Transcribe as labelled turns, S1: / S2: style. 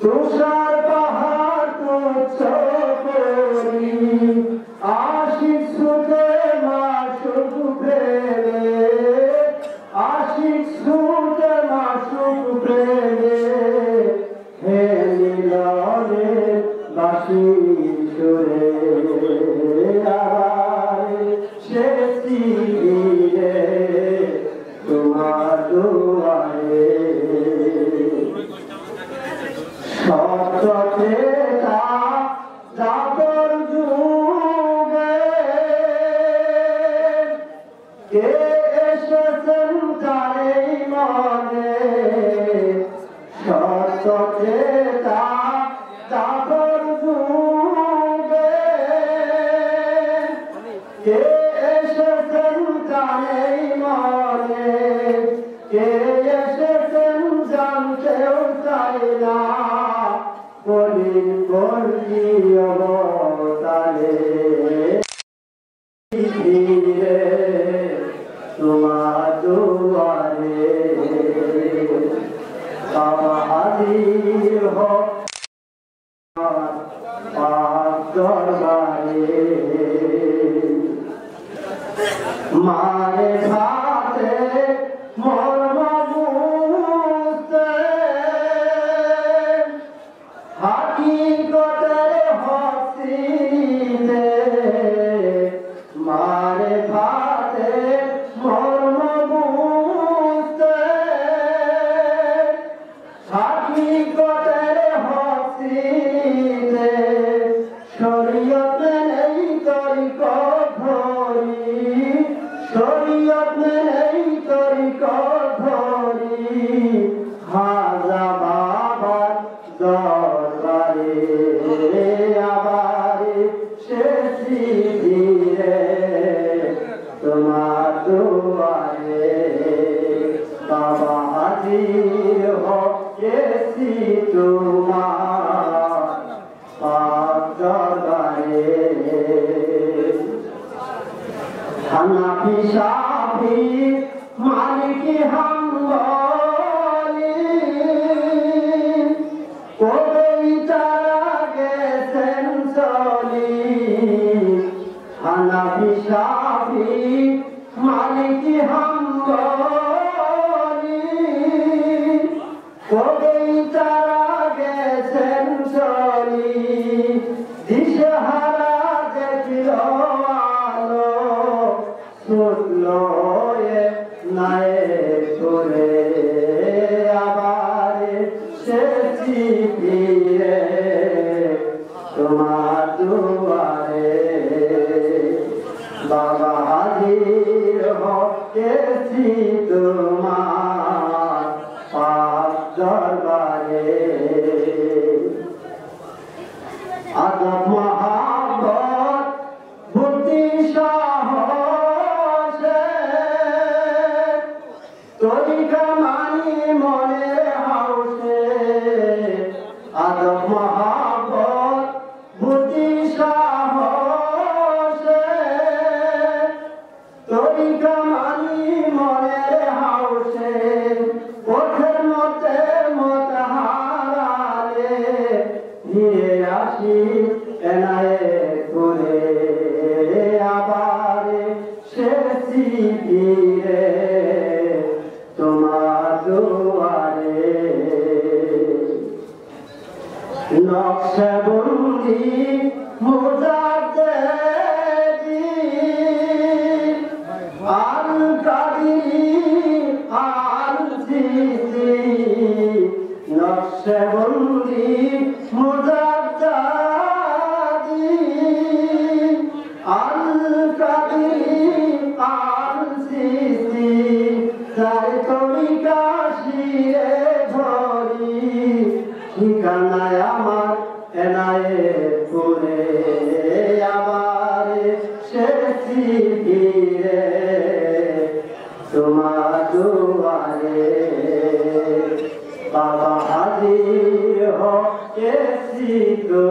S1: তুষার পাহাড় তো চকরি আশিক সুতে মাসুক প্রেমে আশিক সুতে মাসুক প্রেমে হে মিলনে বাসি সুরে আবার সে চিরে তোমার দুয়ারে সত্যতা জাতর যুগে কে এসেছেন জানে মনে সত্যতা জাতর যুগে কে এসেছেন জানে মনে কে এসেছেন জানতেও চাই না কলির কলি অবতারে ধীরে তোমার দুয়ারে বাবা হাজির হোক পাক দরবারে মারে ভাতে মর্ম বুঝতে হাকিকতের হসিতে মারে ভাতে মর্ম বুঝতে হাকিকতের হসিতে শরীয়ত নেই তরিকত ধরি শরীয়ত নেই তরিকত ধরি হাজা বাবার দরবারে আবার শেষি ধীরে তোমার দুয়ারে বাবা হাজির হয়েছি তোমার পাক দরবারে হানাফি শাফি মালিকি হাম্বলি কবেই তারা গেছেন চলি হানাফি শাফি মালিকি হাম্বলি কবেই তারা গেছেন চলি দিশেহারা দেখিল আলো ছুটলো নাই করে আবার শেষি ফিরে তোমার দুয়ারে বাবা হাজির হয়েছি তোমার পাক দরবারে আদব মহাব্বত বুদ্ধি সাহসে তরিকা মানি মনে হাউসে আদব মহাব্বত বুদ্ধি সাহসে তরিকা মানি মনে হাউসে পথের মতে মত হারালে নিয়ে আসি এনায়ে করে আবার শেষি ফিরে তোমার দুয়ারে নকশবন্দি মুজাদ্দেদি আল কাদিরি আল সিসি নকশবন্দি মুজাদ্দেদি আল কাদিরি আল সিসি তাই তরিকা শিরে ধরি ঠিকানায় আমার এনায়ে করে আবার শেষি ফিরে তোমার দুয়ারে বাবা হাজির হয়েছি তো